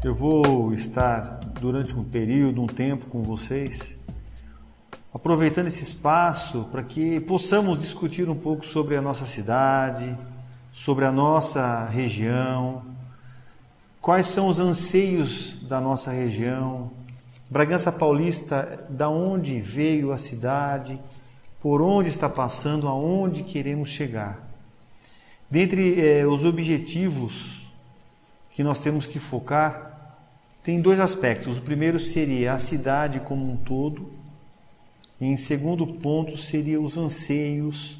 Eu vou estar durante um período, um tempo com vocês, aproveitando esse espaço para que possamos discutir um pouco sobre a nossa cidade, sobre a nossa região, quais são os anseios da nossa região, Bragança Paulista, da onde veio a cidade, por onde está passando, aonde queremos chegar. Dentre os objetivos que nós temos que focar, tem dois aspectos. O primeiro seria a cidade como um todo, e em segundo ponto seria os anseios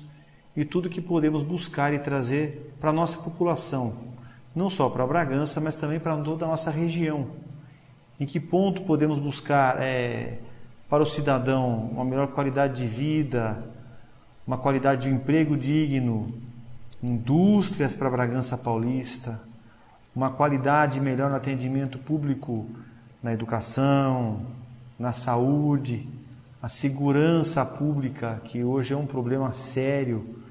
e tudo que podemos buscar e trazer para a nossa população, não só para Bragança, mas também para toda a nossa região. Em que ponto podemos buscar para o cidadão uma melhor qualidade de vida, uma qualidade de emprego digno, indústrias para Bragança Paulista, uma qualidade melhor no atendimento público, na educação, na saúde, a segurança pública, que hoje é um problema sério,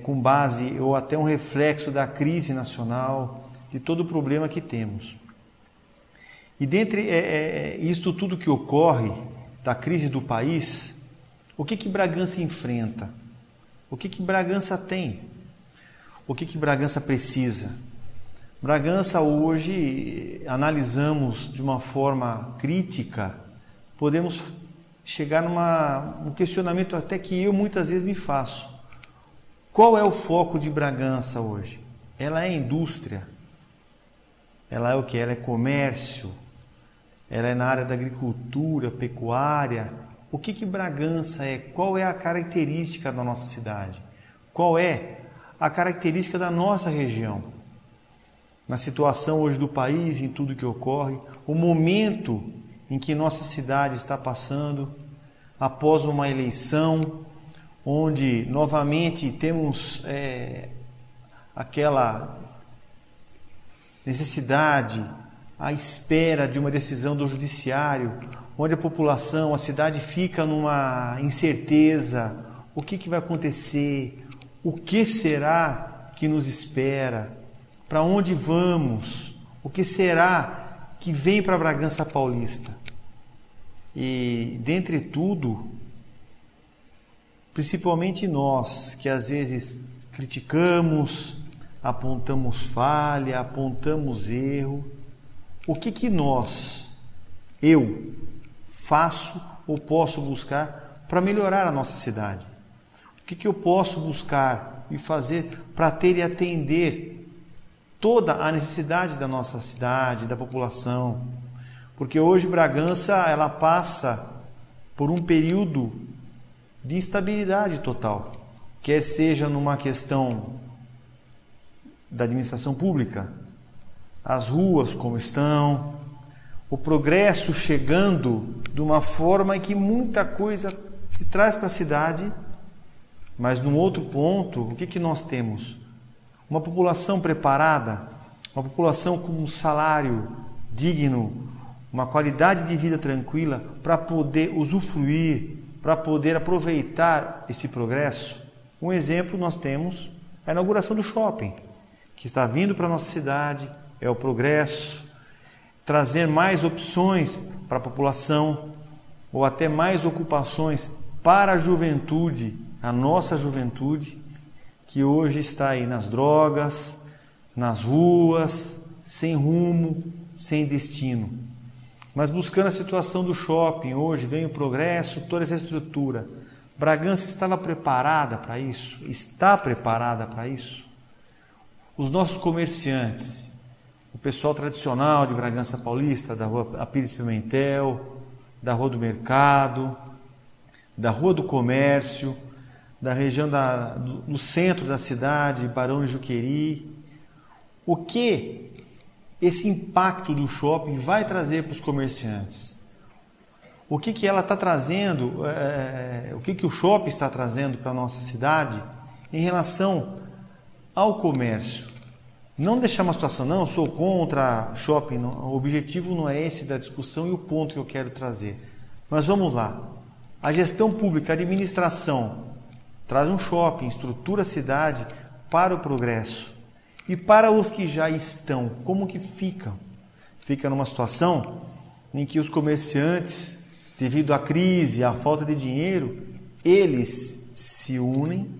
com base ou até um reflexo da crise nacional, de todo o problema que temos. E dentre isto tudo que ocorre, da crise do país, o que Bragança enfrenta? O que Bragança tem? O que Bragança precisa? Bragança hoje, analisamos de uma forma crítica, podemos chegar num questionamento até que eu muitas vezes me faço. Qual é o foco de Bragança hoje? Ela é indústria? Ela é o que? Ela é comércio? Ela é na área da agricultura, pecuária? O que Bragança é? Qual é a característica da nossa cidade? Qual é a característica da nossa região? Na situação hoje do país, em tudo que ocorre, o momento em que nossa cidade está passando, após uma eleição, onde novamente temos aquela necessidade, à espera de uma decisão do judiciário, onde a população, a cidade fica numa incerteza, o que vai acontecer, o que será que nos espera, para onde vamos, o que será que vem para Bragança Paulista. E dentre tudo, principalmente nós, que às vezes criticamos, apontamos falha, apontamos erro, o que eu faço ou posso buscar para melhorar a nossa cidade? O que eu posso buscar e fazer para ter e atender toda a necessidade da nossa cidade, da população? Porque hoje Bragança ela passa por um período de instabilidade total, quer seja numa questão da administração pública, as ruas como estão, o progresso chegando de uma forma em que muita coisa se traz para a cidade, mas num outro ponto, o que nós temos? Uma população preparada, uma população com um salário digno, uma qualidade de vida tranquila para poder usufruir, para poder aproveitar esse progresso. Um exemplo nós temos a inauguração do shopping, que está vindo para a nossa cidade, é o progresso, trazer mais opções para a população, ou até mais ocupações para a juventude, a nossa juventude, que hoje está aí nas drogas, nas ruas, sem rumo, sem destino. Mas buscando a situação do shopping, hoje vem o progresso, toda essa estrutura. Bragança estava preparada para isso? Está preparada para isso? Os nossos comerciantes, o pessoal tradicional de Bragança Paulista, da rua Apires Pimentel, da Rua do Mercado, da Rua do Comércio, da região do centro da cidade, Barão de Juqueri, o que esse impacto do shopping vai trazer para os comerciantes? O que ela está trazendo, o que o shopping está trazendo para a nossa cidade em relação ao comércio? Não deixar uma situação, não, eu sou contra shopping, não, o objetivo não é esse da discussão e o ponto que eu quero trazer. Mas vamos lá, a gestão pública, a administração, traz um shopping, estrutura a cidade para o progresso. E para os que já estão, como que ficam? Fica numa situação em que os comerciantes, devido à crise, à falta de dinheiro, eles se unem,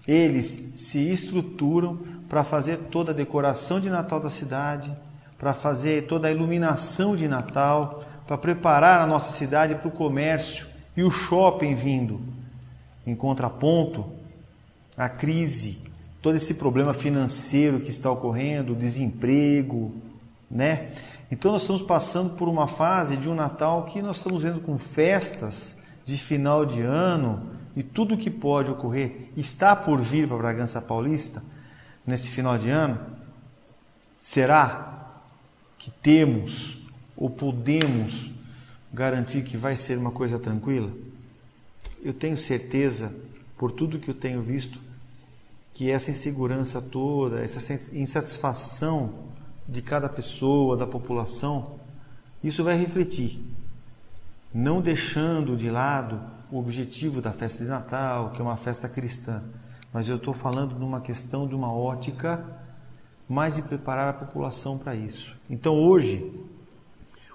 eles se estruturam para fazer toda a decoração de Natal da cidade, para fazer toda a iluminação de Natal, para preparar a nossa cidade para o comércio e o shopping vindo. Em contraponto, a crise, todo esse problema financeiro que está ocorrendo, desemprego, né? Então nós estamos passando por uma fase de um Natal que nós estamos vendo com festas de final de ano e tudo que pode ocorrer está por vir para Bragança Paulista nesse final de ano. Será que temos ou podemos garantir que vai ser uma coisa tranquila? Eu tenho certeza, por tudo que eu tenho visto, que essa insegurança toda, essa insatisfação de cada pessoa, da população, isso vai refletir, não deixando de lado o objetivo da festa de Natal, que é uma festa cristã, mas eu estou falando numa questão de uma ótica mais de preparar a população para isso. Então hoje,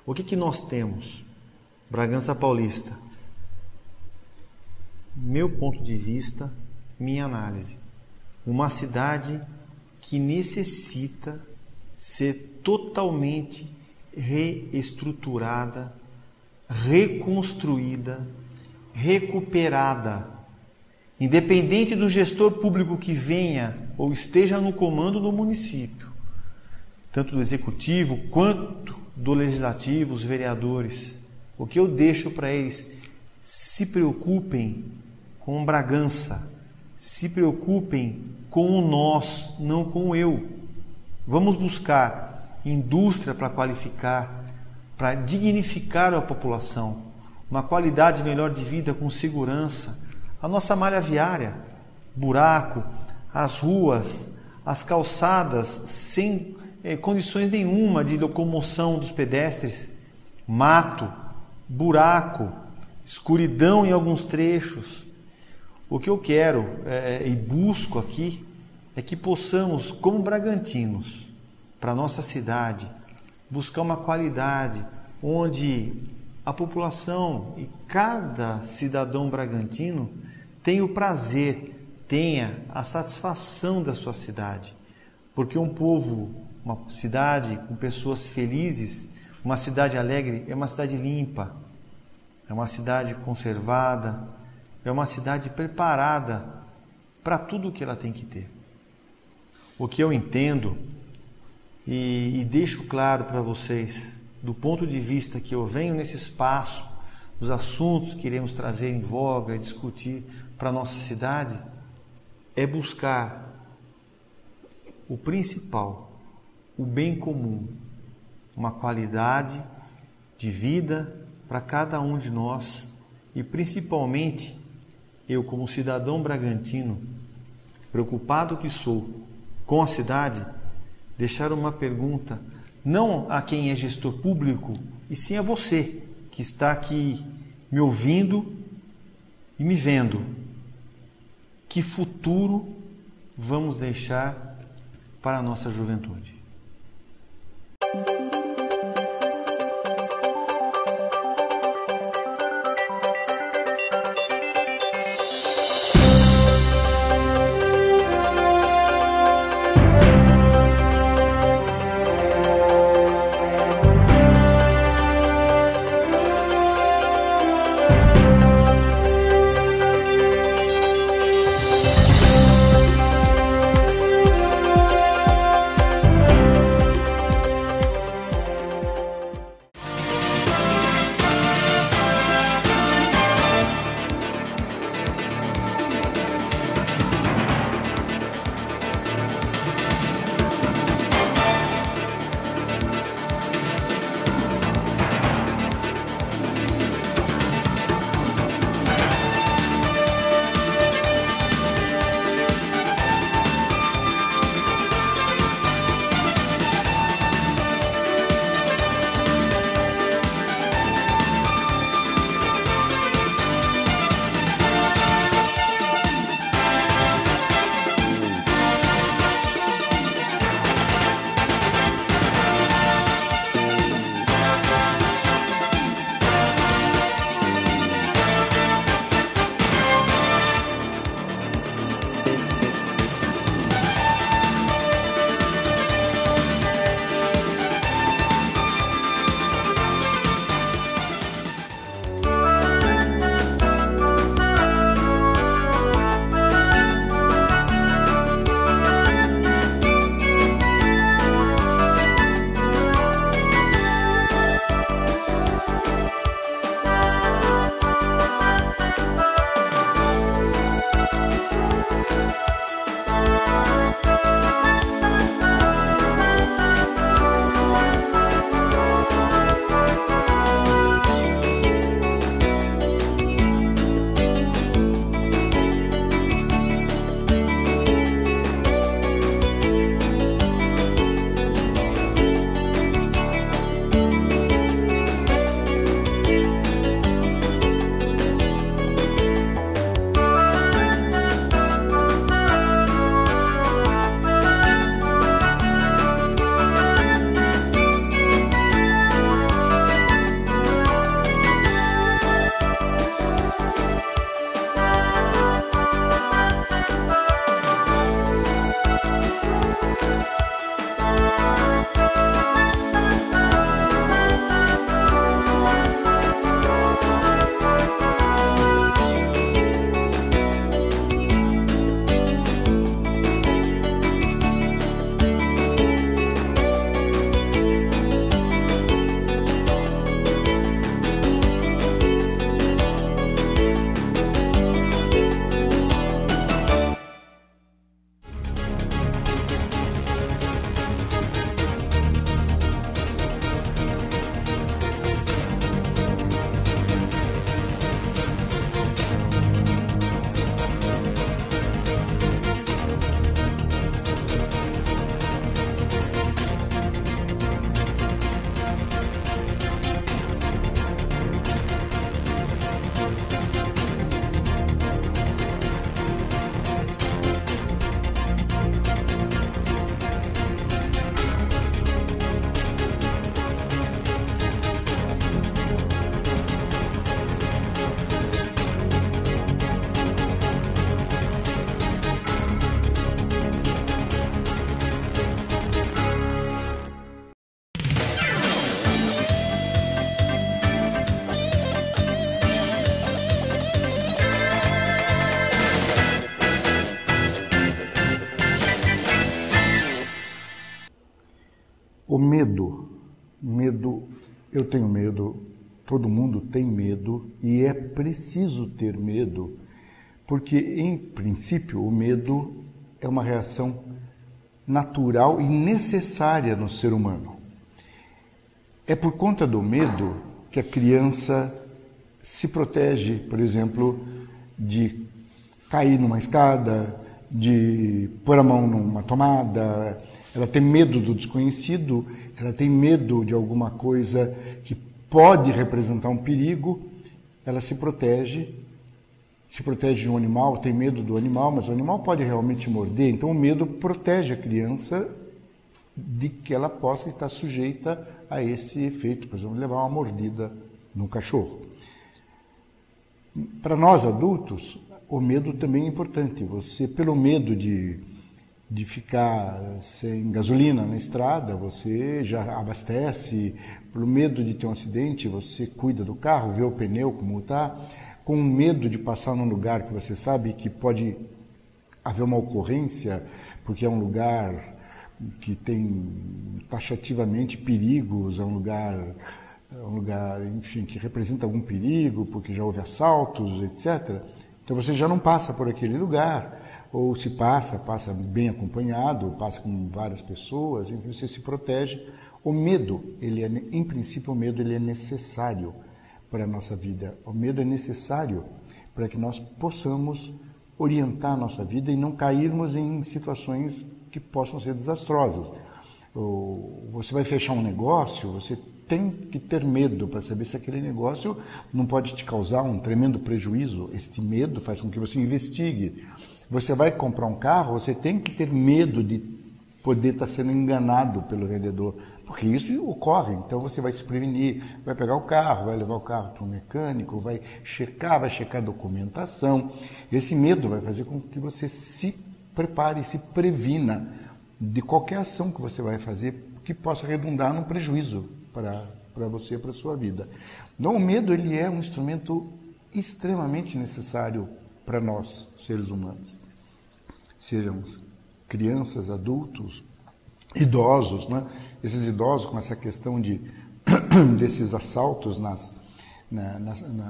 o que nós temos? Bragança Paulista, meu ponto de vista, minha análise, uma cidade que necessita ser totalmente reestruturada, reconstruída, recuperada. Independente do gestor público que venha ou esteja no comando do município, tanto do executivo quanto do legislativo, os vereadores, o que eu deixo para eles: se preocupem com Bragança, se preocupem com o nós, não com o eu. Vamos buscar indústria para qualificar, para dignificar a população, uma qualidade melhor de vida com segurança, a nossa malha viária, buraco, as ruas, as calçadas sem condições nenhuma de locomoção dos pedestres, mato, buraco, escuridão em alguns trechos. O que eu quero e busco aqui é que possamos, como bragantinos, para a nossa cidade, buscar uma qualidade onde a população e cada cidadão bragantino tenha o prazer, tenha a satisfação da sua cidade. Porque um povo, uma cidade com pessoas felizes, uma cidade alegre, é uma cidade limpa, é uma cidade conservada, é uma cidade preparada para tudo o que ela tem que ter. O que eu entendo e deixo claro para vocês, do ponto de vista que eu venho nesse espaço, dos assuntos que iremos trazer em voga e discutir para a nossa cidade, é buscar o principal, o bem comum, uma qualidade de vida para cada um de nós e principalmente eu, como cidadão bragantino, preocupado que sou com a cidade, deixar uma pergunta, não a quem é gestor público, e sim a você, que está aqui me ouvindo e me vendo. Que futuro vamos deixar para a nossa juventude? Medo. Medo, eu tenho medo, todo mundo tem medo e é preciso ter medo, porque, em princípio, o medo é uma reação natural e necessária no ser humano. É por conta do medo que a criança se protege, por exemplo, de cair numa escada, de pôr a mão numa tomada. Ela tem medo do desconhecido, ela tem medo de alguma coisa que pode representar um perigo, ela se protege de um animal, tem medo do animal, mas o animal pode realmente morder, então o medo protege a criança de que ela possa estar sujeita a esse efeito, por exemplo, levar uma mordida no cachorro. Para nós adultos, o medo também é importante. Você, pelo medo de ficar sem gasolina na estrada, você já abastece. Pelo medo de ter um acidente, você cuida do carro, vê o pneu como está. Com medo de passar num lugar que você sabe que pode haver uma ocorrência, porque é um lugar que tem taxativamente perigos, é um lugar, enfim, que representa algum perigo, porque já houve assaltos, etc. Então você já não passa por aquele lugar, ou se passa bem acompanhado, passa com várias pessoas, enfim, você se protege. O medo, em princípio, o medo ele é necessário para a nossa vida. O medo é necessário para que nós possamos orientar a nossa vida e não cairmos em situações que possam ser desastrosas. Você vai fechar um negócio, você tem que ter medo para saber se aquele negócio não pode te causar um tremendo prejuízo. Este medo faz com que você investigue. Você vai comprar um carro, você tem que ter medo de poder estar sendo enganado pelo vendedor, porque isso ocorre. Então você vai se prevenir, vai pegar o carro, vai levar o carro para um mecânico, vai checar a documentação. Esse medo vai fazer com que você se prepare, se previna de qualquer ação que você vai fazer que possa redundar num prejuízo para você, para a sua vida. Então, o medo ele é um instrumento extremamente necessário para nós, seres humanos. Sejam crianças, adultos, idosos, né? Esses idosos com essa questão desses assaltos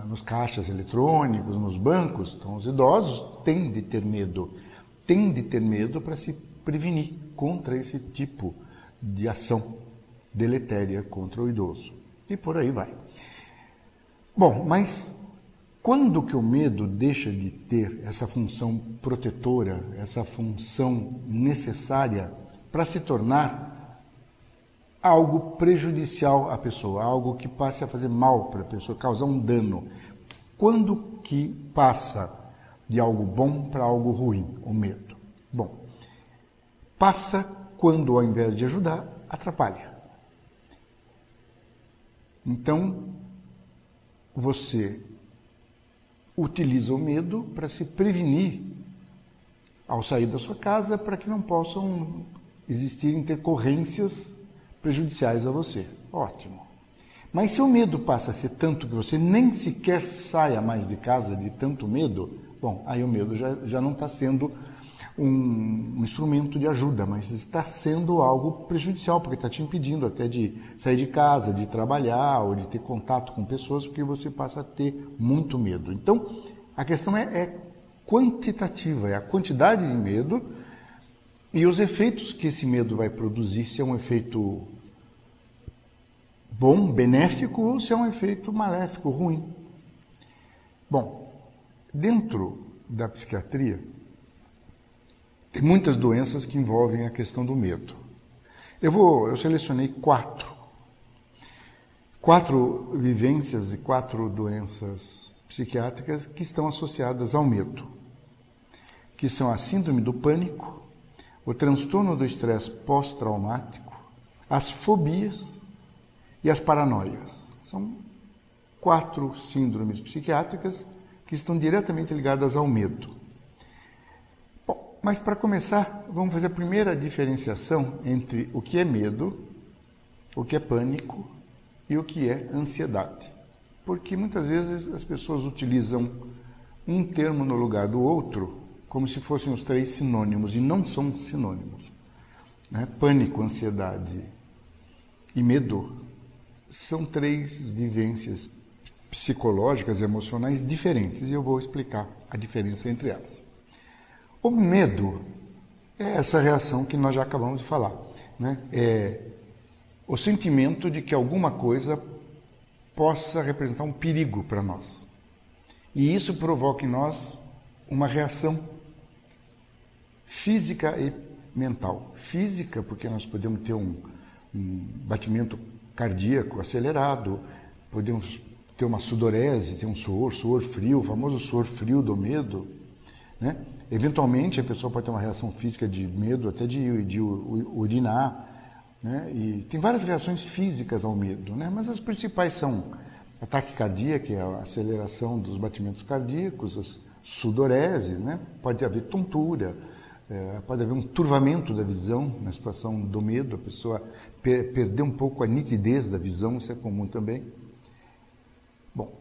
nos caixas eletrônicos, nos bancos, então os idosos têm de ter medo para se prevenir contra esse tipo de ação deletéria contra o idoso. E por aí vai. Bom, mas quando que o medo deixa de ter essa função protetora, essa função necessária para se tornar algo prejudicial à pessoa, algo que passe a fazer mal para a pessoa, causar um dano? Quando que passa de algo bom para algo ruim, o medo? Bom, passa quando, ao invés de ajudar, atrapalha. Então, você utiliza o medo para se prevenir ao sair da sua casa, para que não possam existir intercorrências prejudiciais a você. Ótimo. Mas se o medo passa a ser tanto que você nem sequer saia mais de casa de tanto medo, bom, aí o medo já não está sendo um instrumento de ajuda, mas está sendo algo prejudicial, porque está te impedindo até de sair de casa, de trabalhar ou de ter contato com pessoas, porque você passa a ter muito medo. Então, a questão é quantitativa, é a quantidade de medo e os efeitos que esse medo vai produzir, se é um efeito bom, benéfico, ou se é um efeito maléfico, ruim. Bom, dentro da psiquiatria, tem muitas doenças que envolvem a questão do medo. Eu selecionei quatro vivências e 4 doenças psiquiátricas que estão associadas ao medo, que são a síndrome do pânico, o transtorno do estresse pós-traumático, as fobias e as paranoias. São 4 síndromes psiquiátricas que estão diretamente ligadas ao medo. Mas, para começar, vamos fazer a primeira diferenciação entre o que é medo, o que é pânico e o que é ansiedade. Porque muitas vezes as pessoas utilizam um termo no lugar do outro como se fossem os 3 sinônimos, e não são sinônimos. Pânico, ansiedade e medo são 3 vivências psicológicas e emocionais diferentes, e eu vou explicar a diferença entre elas. O medo é essa reação que nós já acabamos de falar, né? É o sentimento de que alguma coisa possa representar um perigo para nós. E isso provoca em nós uma reação física e mental. Física, porque nós podemos ter um batimento cardíaco acelerado, podemos ter uma sudorese, ter um suor frio, o famoso suor frio do medo, né? Eventualmente, a pessoa pode ter uma reação física de medo, até de urinar, né? E tem várias reações físicas ao medo, né? Mas as principais são ataque cardíaco, que é a aceleração dos batimentos cardíacos, as sudorese, né? Pode haver tontura, pode haver um turvamento da visão na situação do medo, a pessoa perder um pouco a nitidez da visão, isso é comum também. Bom,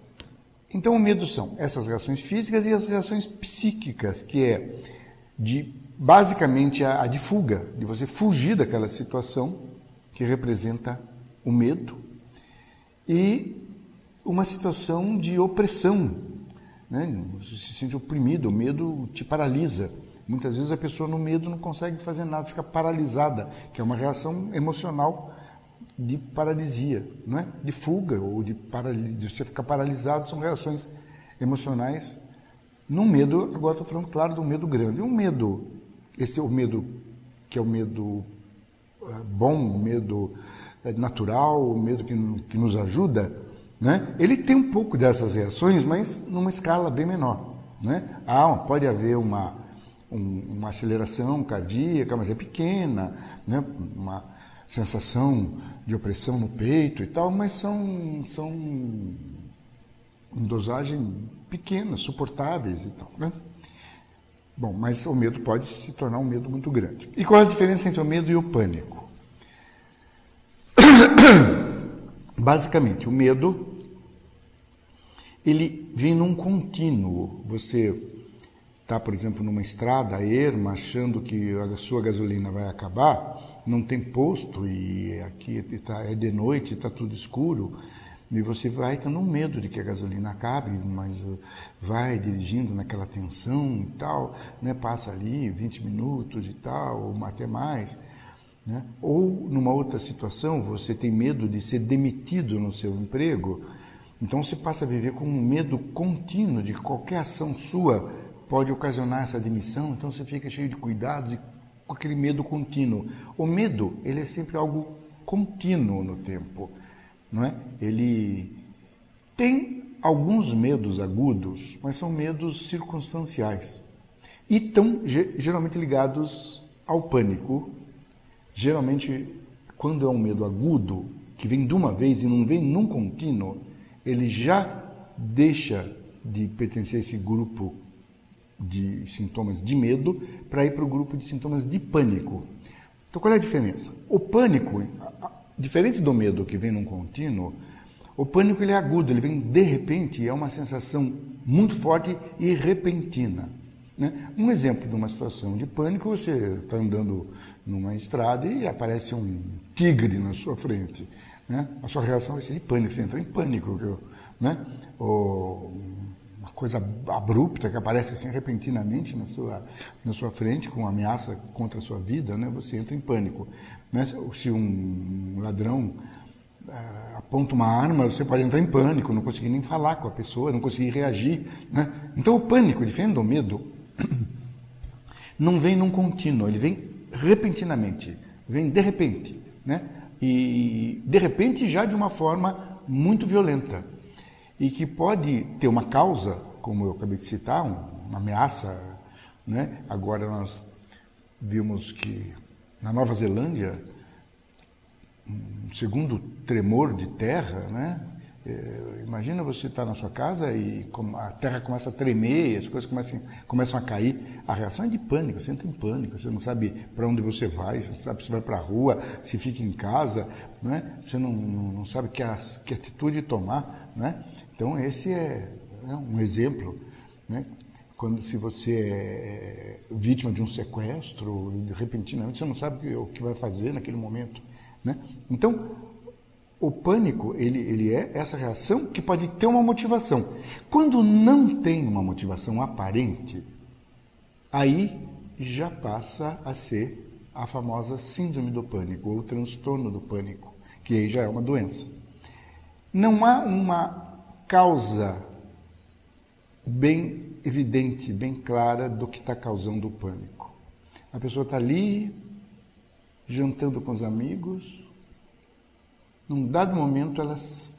então o medo são essas reações físicas e as reações psíquicas, que é basicamente a de fuga, de você fugir daquela situação que representa o medo, e uma situação de opressão, né? Você se sente oprimido, o medo te paralisa. Muitas vezes a pessoa no medo não consegue fazer nada, fica paralisada, que é uma reação emocional de paralisia, não é? De fuga ou de você ficar paralisado, são reações emocionais. No medo, agora estou falando, claro, do medo grande. Um medo, esse é o medo que é o medo bom, o medo natural, o medo que nos ajuda, né? Ele tem um pouco dessas reações, mas numa escala bem menor, né? Pode haver uma aceleração cardíaca, mas é pequena, né? Uma sensação de opressão no peito e tal, mas são em dosagem pequena, suportáveis e tal, né? Bom, mas o medo pode se tornar um medo muito grande. E qual é a diferença entre o medo e o pânico? Basicamente, o medo, ele vem num contínuo. Você está, por exemplo, numa estrada erma, achando que a sua gasolina vai acabar, não tem posto e aqui é de noite, está tudo escuro, e você vai tendo um medo de que a gasolina acabe, mas vai dirigindo naquela tensão e tal, né? Passa ali 20 minutos e tal, ou até mais, né? Ou numa outra situação, você tem medo de ser demitido no seu emprego, então você passa a viver com um medo contínuo de que qualquer ação sua pode ocasionar essa demissão, então você fica cheio de cuidado, com aquele medo contínuo. O medo, ele é sempre algo contínuo no tempo, não é? Ele tem alguns medos agudos, mas são medos circunstanciais e estão geralmente ligados ao pânico. Geralmente, quando é um medo agudo, que vem de uma vez e não vem num contínuo, ele já deixa de pertencer a esse grupo de sintomas de medo para ir para o grupo de sintomas de pânico. Então, qual é a diferença? O pânico, diferente do medo que vem num contínuo, o pânico ele é agudo, ele vem de repente, é uma sensação muito forte e repentina, né? Um exemplo de uma situação de pânico, você está andando numa estrada e aparece um tigre na sua frente, né? A sua reação vai ser de pânico, você entra em pânico, né? Uma coisa abrupta que aparece assim repentinamente na sua frente, com ameaça contra a sua vida, né? Você entra em pânico, né? Se um ladrão aponta uma arma, você pode entrar em pânico, não conseguir nem falar com a pessoa, não conseguir reagir, né? Então o pânico, diferente do medo, não vem num contínuo, ele vem repentinamente, vem de repente, né? E de repente já de uma forma muito violenta e que pode ter uma causa, como eu acabei de citar, uma ameaça, né? Agora nós vimos que na Nova Zelândia um segundo tremor de terra, né? Imagina você estar na sua casa e a terra começa a tremer, as coisas começam a cair. A reação é de pânico, você entra em pânico, você não sabe para onde você vai, você não sabe se vai para a rua, se fica em casa, né? Você não sabe que atitude tomar, né? Então esse é um exemplo, né? Se você é vítima de um sequestro, repentinamente você não sabe o que vai fazer naquele momento, né? Então, o pânico, ele é essa reação que pode ter uma motivação. Quando não tem uma motivação aparente, aí já passa a ser a famosa síndrome do pânico, ou transtorno do pânico, que aí já é uma doença. Não há uma causa bem evidente, bem clara do que está causando o pânico. A pessoa está ali, jantando com os amigos, num dado momento ela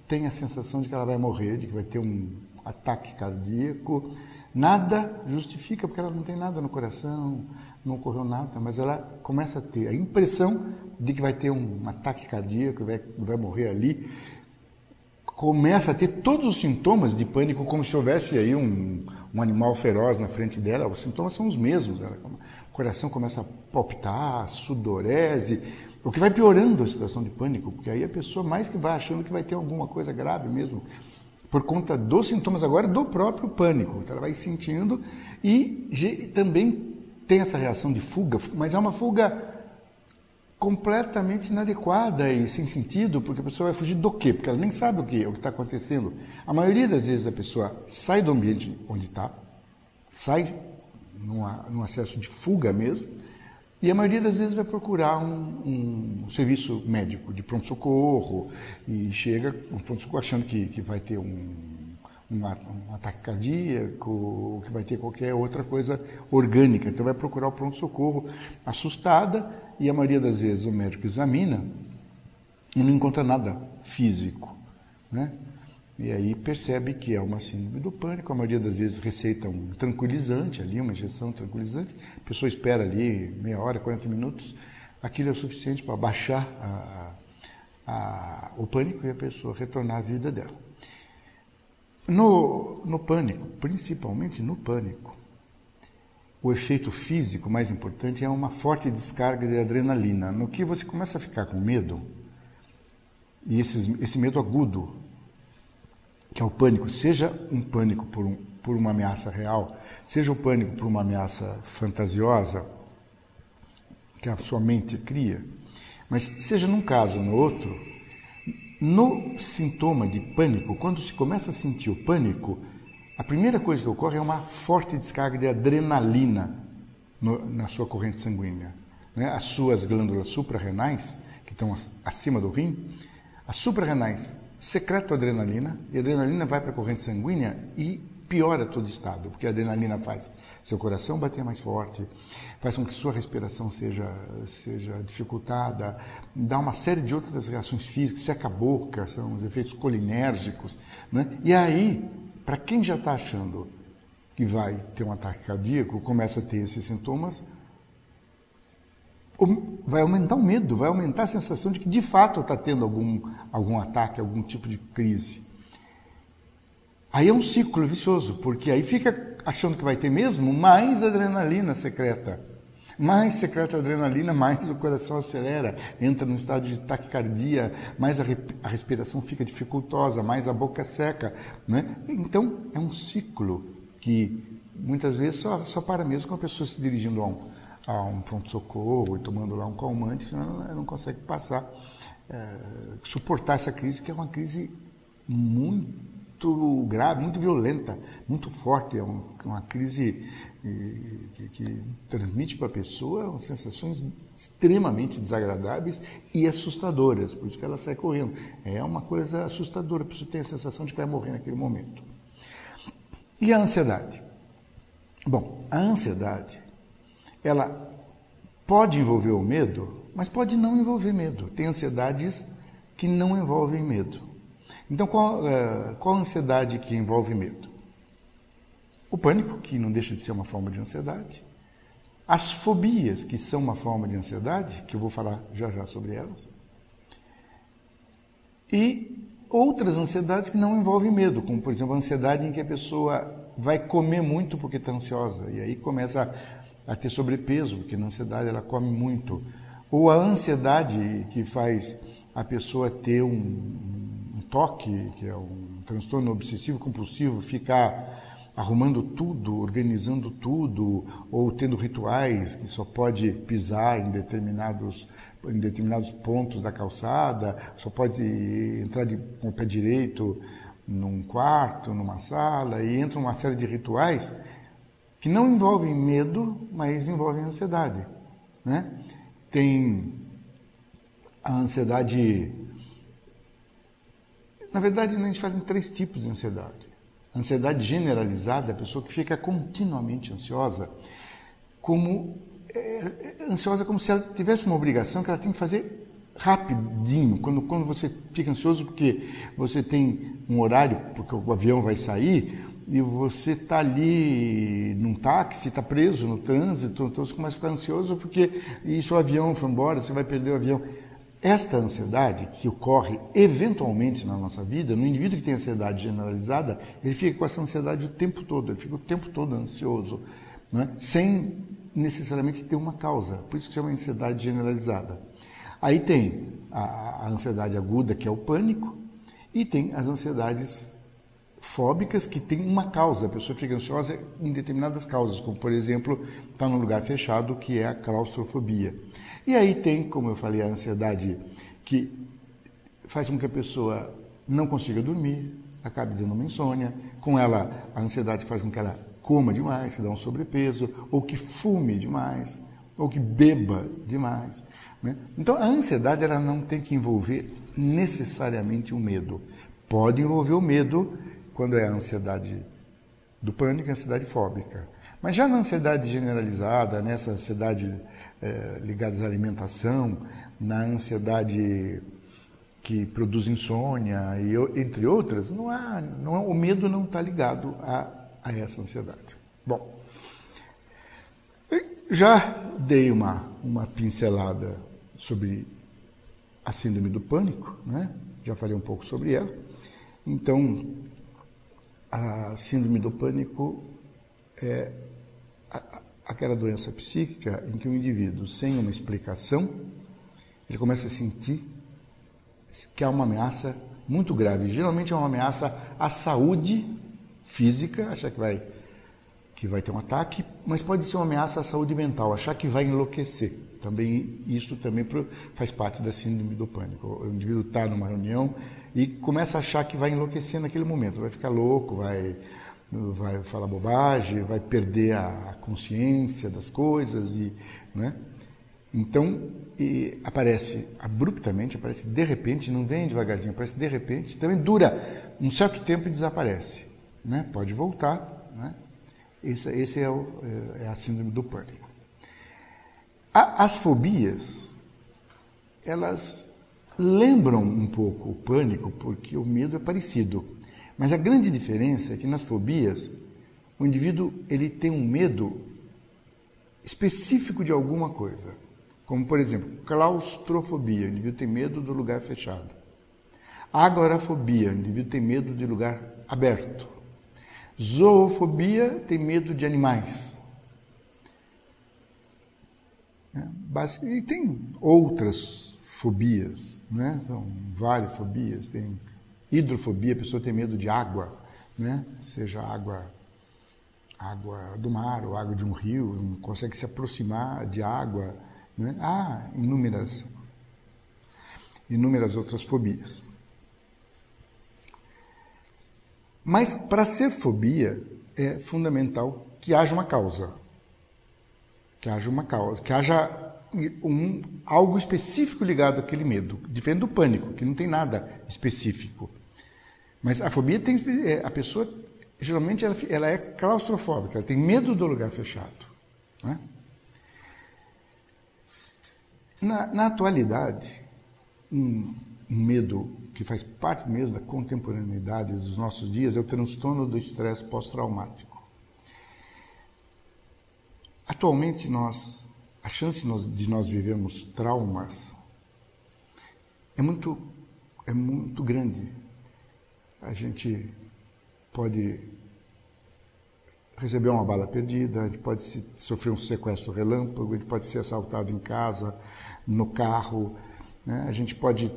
tem a sensação de que ela vai morrer, de que vai ter um ataque cardíaco. Nada justifica, porque ela não tem nada no coração, não ocorreu nada, mas ela começa a ter a impressão de que vai ter um ataque cardíaco, vai morrer ali. Começa a ter todos os sintomas de pânico, como se houvesse aí um animal feroz na frente dela. Os sintomas são os mesmos. O coração começa a palpitar, sudorese, o que vai piorando a situação de pânico, porque aí a pessoa mais que vai achando que vai ter alguma coisa grave mesmo, por conta dos sintomas agora do próprio pânico. Então ela vai sentindo e também tem essa reação de fuga, mas é uma fuga completamente inadequada e sem sentido, porque a pessoa vai fugir do quê? Porque ela nem sabe o que está acontecendo. A maioria das vezes a pessoa sai do ambiente onde está, sai num acesso de fuga mesmo, e a maioria das vezes vai procurar um serviço médico de pronto-socorro e chega no pronto-socorro achando que vai ter um ataque cardíaco, que vai ter qualquer outra coisa orgânica. Então vai procurar o pronto-socorro assustada e a maioria das vezes o médico examina e não encontra nada físico, né? E aí percebe que é uma síndrome do pânico. A maioria das vezes receita um tranquilizante ali, uma injeção tranquilizante. A pessoa espera ali meia hora, 40 minutos. Aquilo é o suficiente para baixar o pânico e a pessoa retornar à vida dela. No pânico, principalmente no pânico, o efeito físico mais importante é uma forte descarga de adrenalina. No que você começa a ficar com medo, e esse medo agudo, que é o pânico, seja um pânico por uma ameaça real, seja o pânico por uma ameaça fantasiosa, que a sua mente cria, mas seja num caso ou no outro, no sintoma de pânico, quando se começa a sentir o pânico, a primeira coisa que ocorre é uma forte descarga de adrenalina na sua corrente sanguínea, né? As suas glândulas suprarrenais, que estão acima do rim, as suprarrenais secretam adrenalina, e a adrenalina vai para a corrente sanguínea e piora todo o estado, porque a adrenalina faz seu coração bater mais forte, faz com que sua respiração seja dificultada, dá uma série de outras reações físicas, seca a boca, são os efeitos colinérgicos, né? E aí, para quem já está achando que vai ter um ataque cardíaco, começa a ter esses sintomas, vai aumentar o medo, vai aumentar a sensação de que de fato está tendo algum ataque, algum tipo de crise. Aí é um ciclo vicioso, porque aí fica achando que vai ter mesmo mais adrenalina secreta. Mais secreta a adrenalina, mais o coração acelera, entra num estado de taquicardia, mais a respiração fica dificultosa, mais a boca seca, né? Então é um ciclo que muitas vezes só para mesmo com a pessoa se dirigindo a um pronto-socorro e tomando lá um calmante, senão ela não consegue suportar essa crise, que é uma crise muito grave, muito violenta, muito forte, é uma crise que transmite para a pessoa sensações extremamente desagradáveis e assustadoras, por isso que ela sai correndo. É uma coisa assustadora, a pessoa tem a sensação de que vai morrer naquele momento. E a ansiedade? Bom, a ansiedade, ela pode envolver o medo, mas pode não envolver medo. Tem ansiedades que não envolvem medo. Então, qual a ansiedade que envolve medo? O pânico, que não deixa de ser uma forma de ansiedade. As fobias, que são uma forma de ansiedade, que eu vou falar já sobre elas. E outras ansiedades que não envolvem medo, como, por exemplo, a ansiedade em que a pessoa vai comer muito porque está ansiosa, e aí começa a ter sobrepeso, porque na ansiedade ela come muito. Ou a ansiedade que faz a pessoa ter um TOC, que é um transtorno obsessivo compulsivo, ficar arrumando tudo, organizando tudo, ou tendo rituais que só pode pisar em determinados pontos da calçada, só pode entrar com o pé direito num quarto, numa sala, e entra uma série de rituais que não envolvem medo, mas envolvem ansiedade, né? Tem a ansiedade... Na verdade, a gente fala em 3 tipos de ansiedade. A ansiedade generalizada é a pessoa que fica continuamente ansiosa, ansiosa como se ela tivesse uma obrigação que ela tem que fazer rapidinho. Quando você fica ansioso porque você tem um horário, porque o avião vai sair, e você está ali num táxi, está preso no trânsito, então você começa a ficar ansioso porque o avião foi embora, você vai perder o avião. Esta ansiedade que ocorre eventualmente na nossa vida, no indivíduo que tem ansiedade generalizada, ele fica com essa ansiedade o tempo todo, ele fica o tempo todo ansioso, né? Sem necessariamente ter uma causa, por isso que chama ansiedade generalizada. Aí tem a ansiedade aguda, que é o pânico, e tem as ansiedades fóbicas, que tem uma causa, a pessoa fica ansiosa em determinadas causas, como por exemplo, estar num lugar fechado, que é a claustrofobia. E aí tem, como eu falei, a ansiedade que faz com que a pessoa não consiga dormir, acabe tendo uma insônia. Com ela, a ansiedade faz com que ela coma demais, que dá um sobrepeso, ou que fume demais, ou que beba demais, né? Então, a ansiedade ela não tem que envolver necessariamente o medo. Pode envolver o medo quando é a ansiedade do pânico, a ansiedade fóbica. Mas já na ansiedade generalizada, nessa ansiedade ligadas à alimentação, na ansiedade que produz insônia, entre outras, o medo não está ligado a essa ansiedade. Bom, já dei uma pincelada sobre a síndrome do pânico, né? Já falei um pouco sobre ela. Então, a síndrome do pânico é aquela doença psíquica em que o indivíduo, sem uma explicação, ele começa a sentir que há uma ameaça muito grave. Geralmente é uma ameaça à saúde física, achar que vai ter um ataque, mas pode ser uma ameaça à saúde mental, achar que vai enlouquecer. Isso também faz parte da síndrome do pânico. O indivíduo está numa reunião e começa a achar que vai enlouquecer naquele momento, vai ficar louco, vai falar bobagem, vai perder a consciência das coisas, né? Então, aparece abruptamente, aparece de repente, não vem devagarzinho, aparece de repente, também dura um certo tempo e desaparece, né? Pode voltar, né? Esse é a síndrome do pânico. As fobias, elas lembram um pouco o pânico, porque o medo é parecido. Mas a grande diferença é que nas fobias, o indivíduo ele tem um medo específico de alguma coisa. Como, por exemplo, claustrofobia, o indivíduo tem medo do lugar fechado. Agorafobia, o indivíduo tem medo de lugar aberto. Zoofobia, tem medo de animais. E tem outras fobias, né? São várias fobias, tem hidrofobia, a pessoa tem medo de água, né? Seja água do mar ou água de um rio, não consegue se aproximar de água, né? Há inúmeras outras fobias. Mas para ser fobia é fundamental que haja uma causa, que haja algo específico ligado àquele medo, diferente do pânico, que não tem nada específico. Mas a fobia tem... A pessoa, geralmente, ela é claustrofóbica, ela tem medo do lugar fechado, né? Na atualidade, um medo que faz parte mesmo da contemporaneidade dos nossos dias é o transtorno do estresse pós-traumático. Atualmente, a chance de nós vivermos traumas é muito grande. A gente pode receber uma bala perdida, a gente pode sofrer um sequestro relâmpago, a gente pode ser assaltado em casa, no carro, né? A gente pode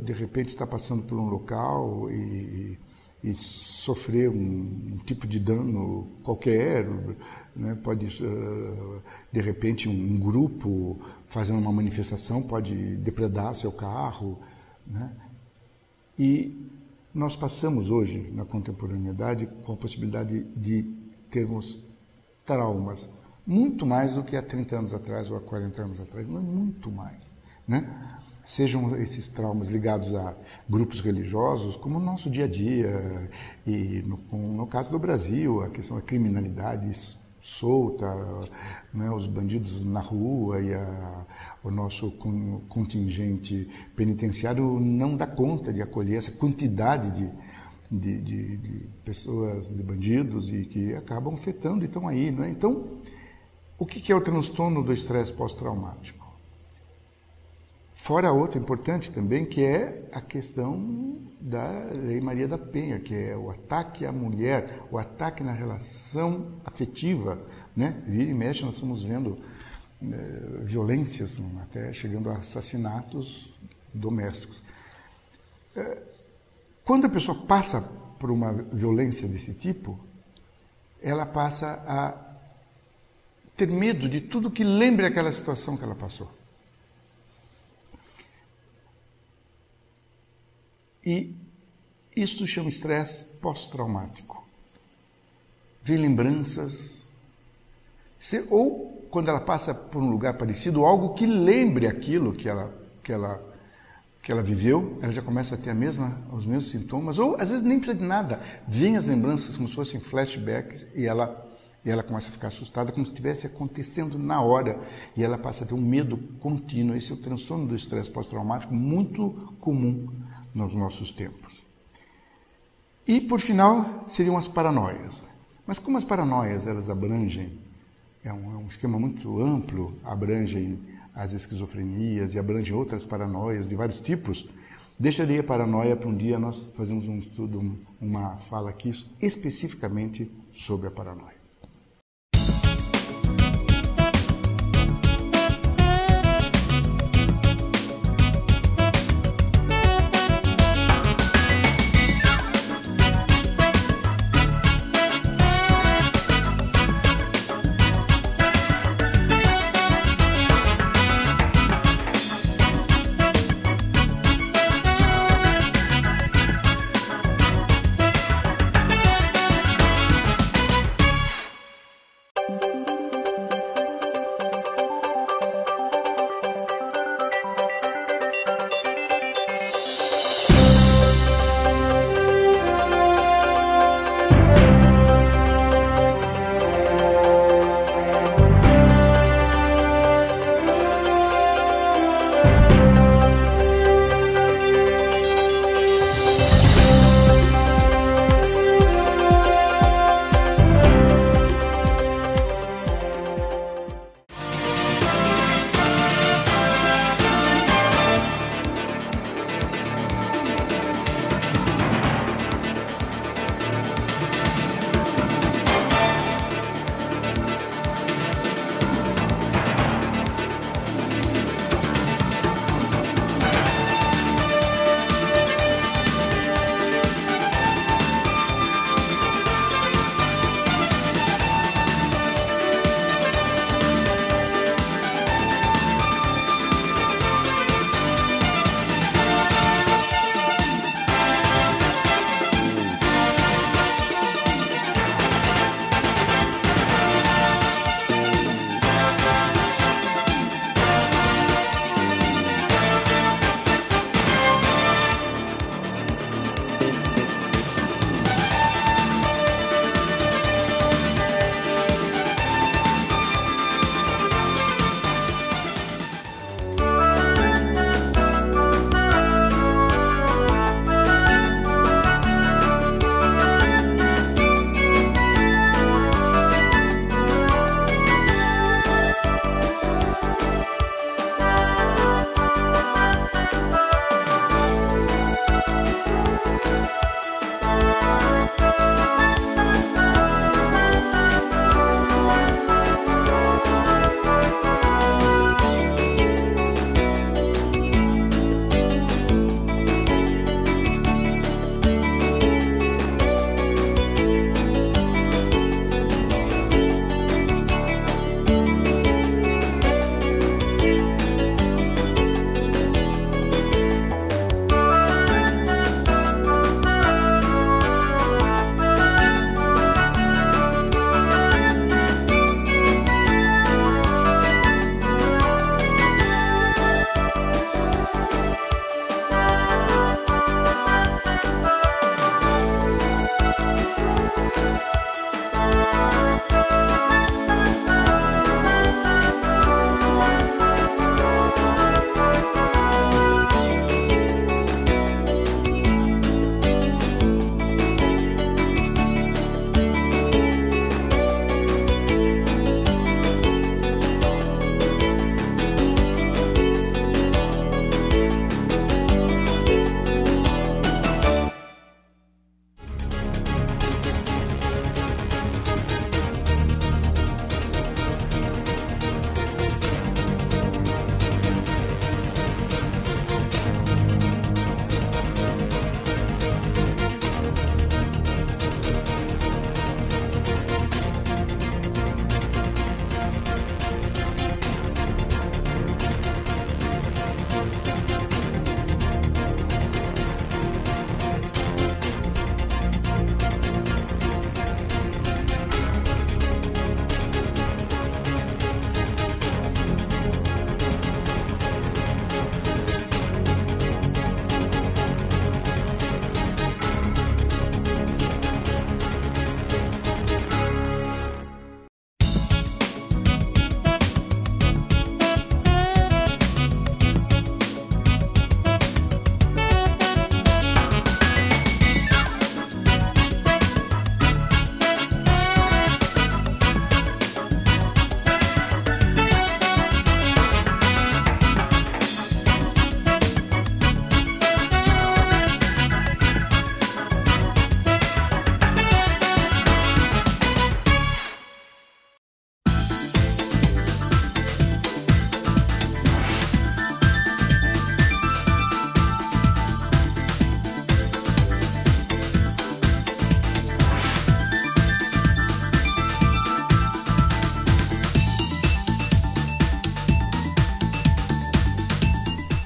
de repente, estar passando por um local e e sofrer um tipo de dano qualquer, né? Pode, de repente, um grupo fazendo uma manifestação pode depredar seu carro, né? E nós passamos hoje, na contemporaneidade, com a possibilidade de termos traumas, muito mais do que há 30 anos atrás ou há 40 anos atrás, mas muito mais, né? Sejam esses traumas ligados a grupos religiosos, como o nosso dia a dia, e no caso do Brasil, a questão da criminalidade solta, né, os bandidos na rua e o nosso contingente penitenciário não dá conta de acolher essa quantidade de pessoas, de bandidos, e que acabam afetando e estão aí, né? Então, o que é o transtorno do estresse pós-traumático? Fora outra importante também, que é a questão da Lei Maria da Penha, que é o ataque à mulher, o ataque na relação afetiva, né? Vira e mexe, nós estamos vendo violências, até chegando a assassinatos domésticos. Quando a pessoa passa por uma violência desse tipo, ela passa a ter medo de tudo que lembre aquela situação que ela passou. E isto chama estresse pós-traumático. Vem lembranças, ou quando ela passa por um lugar parecido, algo que lembre aquilo que ela viveu, ela já começa a ter os mesmos sintomas, ou às vezes nem precisa de nada, vem as lembranças como se fossem flashbacks e ela começa a ficar assustada, como se estivesse acontecendo na hora, e ela passa a ter um medo contínuo. Esse é o transtorno do estresse pós-traumático, muito comum nos nossos tempos. E, por final, seriam as paranoias. Mas como as paranoias, elas abrangem, é um esquema muito amplo, abrangem as esquizofrenias e abrangem outras paranoias de vários tipos, deixaria a paranoia para um dia nós fazemos um estudo, uma fala aqui especificamente sobre a paranoia.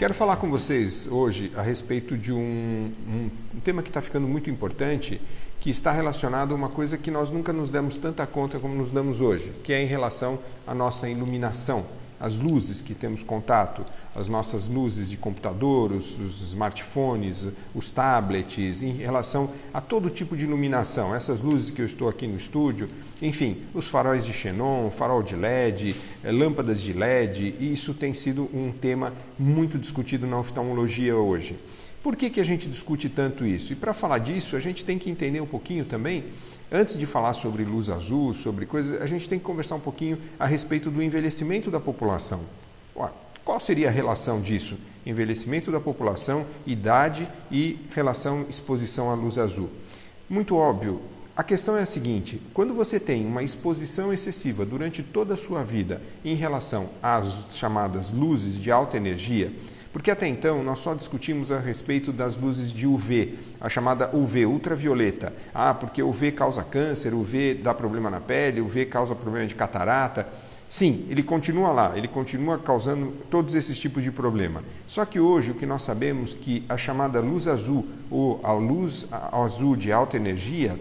Quero falar com vocês hoje a respeito de um tema que está ficando muito importante, que está relacionado a uma coisa que nós nunca nos demos tanta conta como nos damos hoje, que é em relação à nossa iluminação, as luzes que temos contato, as nossas luzes de computador, os smartphones, os tablets, em relação a todo tipo de iluminação, essas luzes que eu estou aqui no estúdio, enfim, os faróis de xenon, farol de LED, lâmpadas de LED, e isso tem sido um tema muito discutido na oftalmologia hoje. Por que a gente discute tanto isso? E para falar disso, a gente tem que entender um pouquinho também, antes de falar sobre luz azul, sobre coisas, a gente tem que conversar um pouquinho a respeito do envelhecimento da população. Qual seria a relação disso? Envelhecimento da população, idade e relação exposição à luz azul. Muito óbvio. A questão é a seguinte, quando você tem uma exposição excessiva durante toda a sua vida em relação às chamadas luzes de alta energia, porque até então nós só discutimos a respeito das luzes de UV, a chamada UV, ultravioleta. Porque UV causa câncer, UV dá problema na pele, UV causa problema de catarata. Sim, ele continua lá, ele continua causando todos esses tipos de problema. Só que hoje o que nós sabemos é que a chamada luz azul, ou a luz azul de alta energia,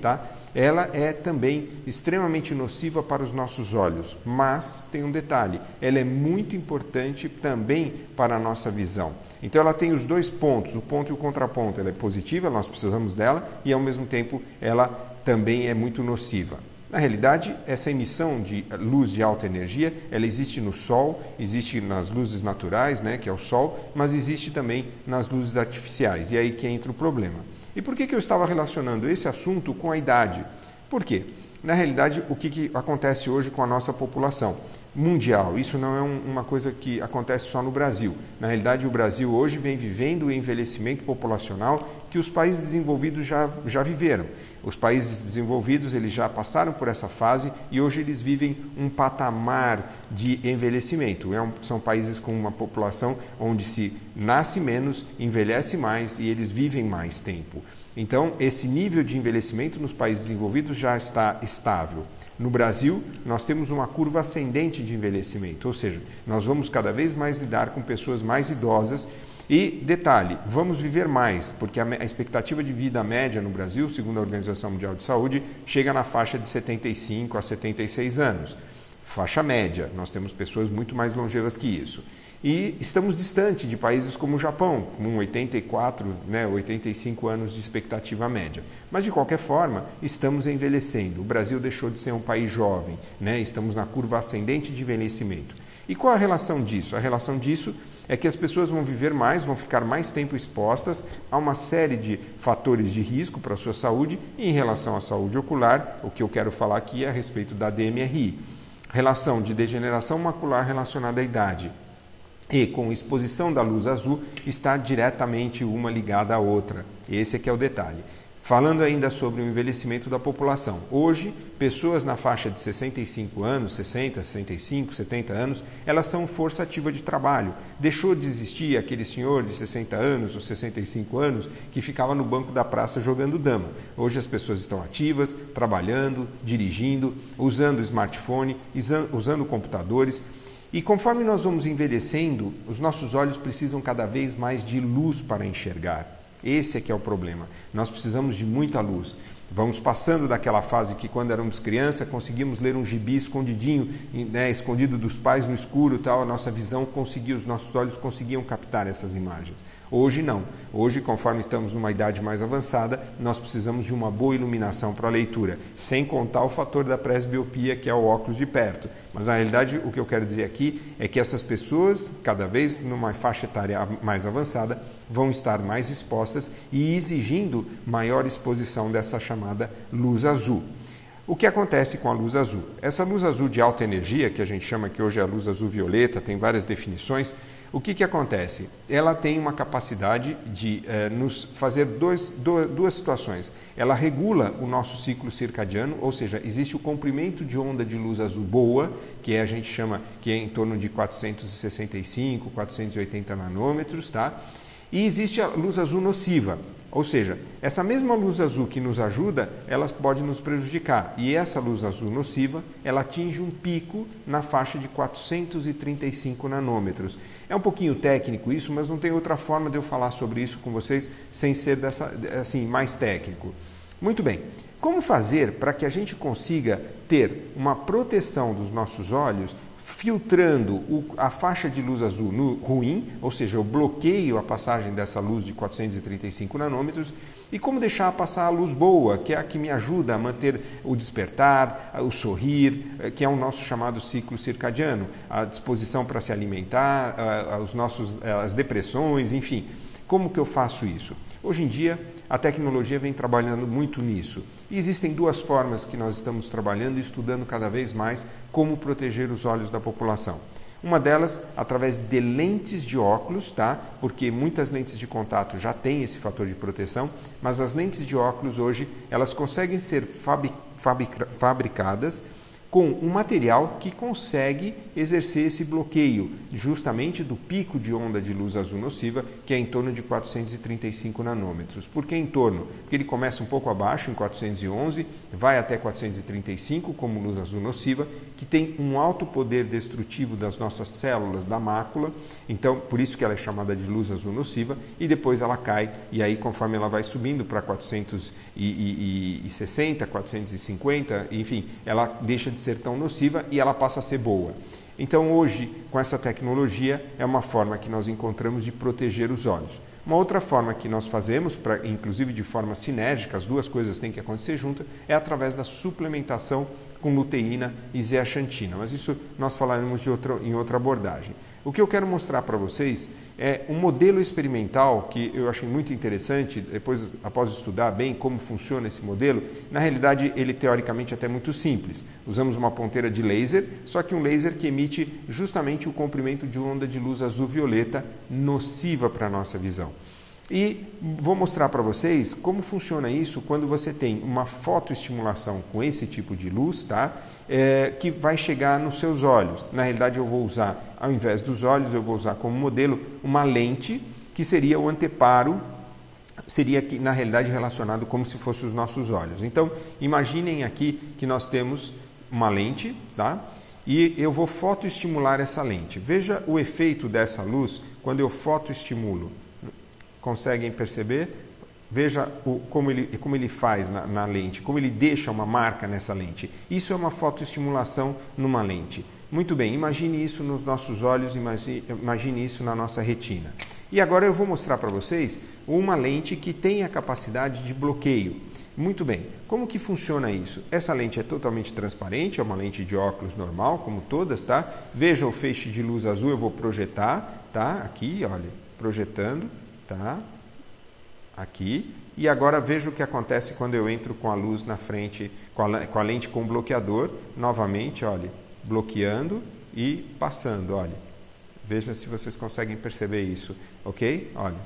ela é também extremamente nociva para os nossos olhos, mas tem um detalhe, ela é muito importante também para a nossa visão. Então ela tem os dois pontos, o ponto e o contraponto, ela é positiva, nós precisamos dela e ao mesmo tempo ela também é muito nociva. Na realidade, essa emissão de luz de alta energia, ela existe no Sol, existe nas luzes naturais, que é o Sol, mas existe também nas luzes artificiais, e aí que entra o problema. E por que eu estava relacionando esse assunto com a idade? Por quê? Na realidade, o que acontece hoje com a nossa população mundial? Isso não é uma coisa que acontece só no Brasil. Na realidade, o Brasil hoje vem vivendo o envelhecimento populacional que os países desenvolvidos já viveram. Os países desenvolvidos eles já passaram por essa fase e hoje eles vivem um patamar de envelhecimento. São países com uma população onde se nasce menos, envelhece mais e eles vivem mais tempo. Então, esse nível de envelhecimento nos países desenvolvidos já está estável. No Brasil, nós temos uma curva ascendente de envelhecimento, ou seja, nós vamos cada vez mais lidar com pessoas mais idosas e, detalhe, vamos viver mais, porque a expectativa de vida média no Brasil, segundo a Organização Mundial de Saúde, chega na faixa de 75 a 76 anos. Faixa média, nós temos pessoas muito mais longevas que isso. E estamos distante de países como o Japão, com 84, 85 anos de expectativa média. Mas, de qualquer forma, estamos envelhecendo. O Brasil deixou de ser um país jovem, estamos na curva ascendente de envelhecimento. E qual a relação disso? A relação disso é que as pessoas vão viver mais, vão ficar mais tempo expostas a uma série de fatores de risco para a sua saúde. E em relação à saúde ocular, o que eu quero falar aqui é a respeito da DMRI. Relação de degeneração macular relacionada à idade e com exposição da luz azul está diretamente uma ligada à outra. Esse é que é o detalhe. Falando ainda sobre o envelhecimento da população. Hoje, pessoas na faixa de 65 anos, 60, 65, 70 anos, elas são força ativa de trabalho. Deixou de existir aquele senhor de 60 anos ou 65 anos que ficava no banco da praça jogando dama. Hoje as pessoas estão ativas, trabalhando, dirigindo, usando o smartphone, usando computadores. E conforme nós vamos envelhecendo, os nossos olhos precisam cada vez mais de luz para enxergar. Esse é que é o problema. Nós precisamos de muita luz. Vamos passando daquela fase que quando éramos criança conseguimos ler um gibi escondidinho, escondido dos pais no escuro, a nossa visão conseguia, os nossos olhos conseguiam captar essas imagens. Hoje não. Hoje, conforme estamos numa idade mais avançada, nós precisamos de uma boa iluminação para a leitura, sem contar o fator da presbiopia, que é o óculos de perto. Mas, na realidade, o que eu quero dizer aqui é que essas pessoas, cada vez numa faixa etária mais avançada, vão estar mais expostas e exigindo maior exposição dessa chamada luz azul. O que acontece com a luz azul? Essa luz azul de alta energia, que a gente chama que hoje é a luz azul violeta, tem várias definições. O que acontece? Ela tem uma capacidade de nos fazer duas situações. Ela regula o nosso ciclo circadiano, ou seja, existe o comprimento de onda de luz azul boa, que a gente chama que é em torno de 465, 480 nanômetros, E existe a luz azul nociva. Ou seja, essa mesma luz azul que nos ajuda, ela pode nos prejudicar. E essa luz azul nociva, ela atinge um pico na faixa de 435 nanômetros. É um pouquinho técnico isso, mas não tem outra forma de eu falar sobre isso com vocês sem ser mais técnico. Muito bem. Como fazer para que a gente consiga ter uma proteção dos nossos olhos filtrando a faixa de luz azul ruim, ou seja, eu bloqueio a passagem dessa luz de 435 nanômetros, e como deixar passar a luz boa, que é a que me ajuda a manter o despertar, o sorrir, que é o nosso chamado ciclo circadiano, a disposição para se alimentar, as depressões, enfim. Como que eu faço isso? Hoje em dia, a tecnologia vem trabalhando muito nisso. E existem duas formas que nós estamos trabalhando e estudando cada vez mais como proteger os olhos da população. Uma delas, através de lentes de óculos, tá? Porque muitas lentes de contato já têm esse fator de proteção, mas as lentes de óculos hoje, elas conseguem ser fabricadas com um material que consegue exercer esse bloqueio justamente do pico de onda de luz azul nociva, que é em torno de 435 nanômetros. Por que em torno? Porque ele começa um pouco abaixo, em 411, vai até 435 como luz azul nociva, que tem um alto poder destrutivo das nossas células da mácula, então por isso que ela é chamada de luz azul nociva, e depois ela cai, e aí conforme ela vai subindo para 460, 450, enfim, ela deixa de ser tão nociva e ela passa a ser boa. Então hoje, com essa tecnologia, é uma forma que nós encontramos de proteger os olhos. Uma outra forma que nós fazemos, inclusive de forma sinérgica, as duas coisas têm que acontecer juntas, é através da suplementação com luteína e zeaxantina, mas isso nós falaremos em outra abordagem. O que eu quero mostrar para vocês é um modelo experimental que eu achei muito interessante, depois, após estudar bem como funciona esse modelo. Na realidade, ele teoricamente é até muito simples. Usamos uma ponteira de laser, só que um laser que emite justamente o comprimento de onda de luz azul-violeta nociva para a nossa visão. E vou mostrar para vocês como funciona isso quando você tem uma fotoestimulação com esse tipo de luz, tá? Que vai chegar nos seus olhos. Na realidade, eu vou usar, ao invés dos olhos, eu vou usar como modelo uma lente que seria o anteparo, seria aqui, na realidade relacionado como se fossem os nossos olhos. Então, imaginem aqui que nós temos uma lente, tá? E eu vou fotoestimular essa lente. Veja o efeito dessa luz quando eu fotoestimulo. Conseguem perceber? Veja como ele faz na lente, como ele deixa uma marca nessa lente. Isso é uma fotoestimulação numa lente. Muito bem, imagine isso nos nossos olhos, imagine isso na nossa retina. E agora eu vou mostrar para vocês uma lente que tem a capacidade de bloqueio. Muito bem, como que funciona isso? Essa lente é totalmente transparente, é uma lente de óculos normal, como todas, tá? Veja o feixe de luz azul, eu vou projetar, tá? Aqui, olha, projetando. Tá? Aqui. E agora veja o que acontece quando eu entro com a luz na frente, com a lente com bloqueador. Novamente, olha, bloqueando e passando, olha. Veja se vocês conseguem perceber isso, ok? Olha,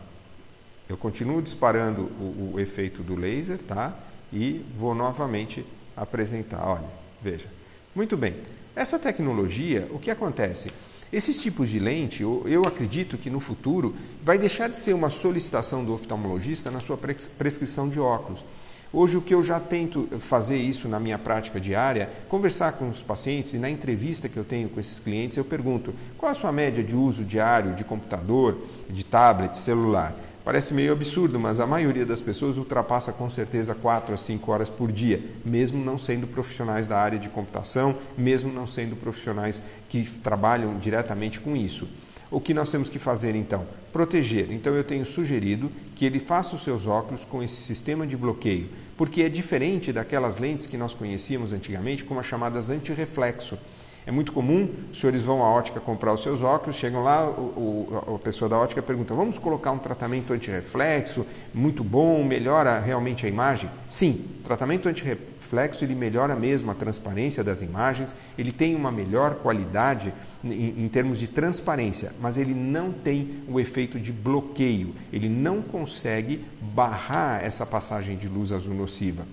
eu continuo disparando o efeito do laser, tá? E vou novamente apresentar, olha, veja. Muito bem. Essa tecnologia, o que acontece? Esses tipos de lente, eu acredito que no futuro vai deixar de ser uma solicitação do oftalmologista na sua prescrição de óculos. Hoje o que eu já tento fazer isso na minha prática diária, conversar com os pacientes e na entrevista que eu tenho com esses clientes, eu pergunto qual a sua média de uso diário de computador, de tablet, celular. Parece meio absurdo, mas a maioria das pessoas ultrapassa com certeza 4 a 5 horas por dia, mesmo não sendo profissionais da área de computação, mesmo não sendo profissionais que trabalham diretamente com isso. O que nós temos que fazer então? Proteger. Então eu tenho sugerido que ele faça os seus óculos com esse sistema de bloqueio, porque é diferente daquelas lentes que nós conhecíamos antigamente como as chamadas antirreflexo. É muito comum, os senhores vão à ótica comprar os seus óculos, chegam lá, a pessoa da ótica pergunta, vamos colocar um tratamento antirreflexo, muito bom, melhora realmente a imagem? Sim, o tratamento antirreflexo ele melhora mesmo a transparência das imagens, ele tem uma melhor qualidade em termos de transparência, mas ele não tem o efeito de bloqueio, ele não consegue barrar essa passagem de luz azul nociva.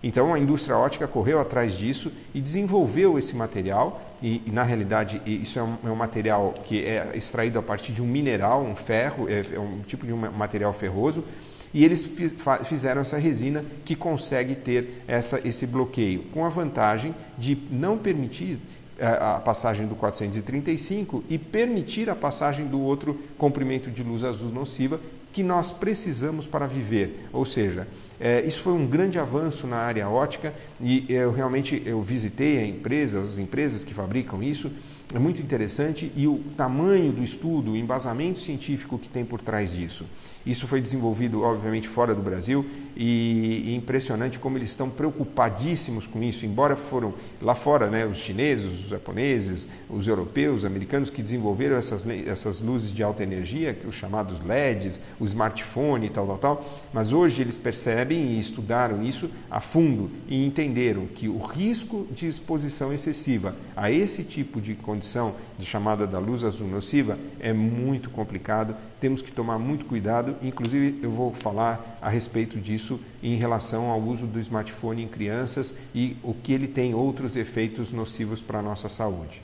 Então a indústria óptica correu atrás disso e desenvolveu esse material e na realidade isso é um material que é extraído a partir de um mineral, um ferro, é um tipo de um material ferroso E eles fizeram essa resina que consegue ter esse bloqueio, com a vantagem de não permitir a passagem do 435 e permitir a passagem do outro comprimento de luz azul nociva que nós precisamos para viver. Ou seja, isso foi um grande avanço na área ótica e eu visitei as empresas que fabricam isso. É muito interessante e o tamanho do estudo, o embasamento científico que tem por trás disso. Isso foi desenvolvido, obviamente, fora do Brasil e impressionante como eles estão preocupadíssimos com isso, embora foram lá fora, né, os chineses, os japoneses, os europeus, os americanos que desenvolveram essas luzes de alta energia, os chamados LEDs, o smartphone e tal, mas hoje eles percebem e estudaram isso a fundo e entenderam que o risco de exposição excessiva a esse tipo de condição de chamada da luz azul nociva é muito complicado, temos que tomar muito cuidado, inclusive eu vou falar a respeito disso em relação ao uso do smartphone em crianças e o que ele tem outros efeitos nocivos para a nossa saúde.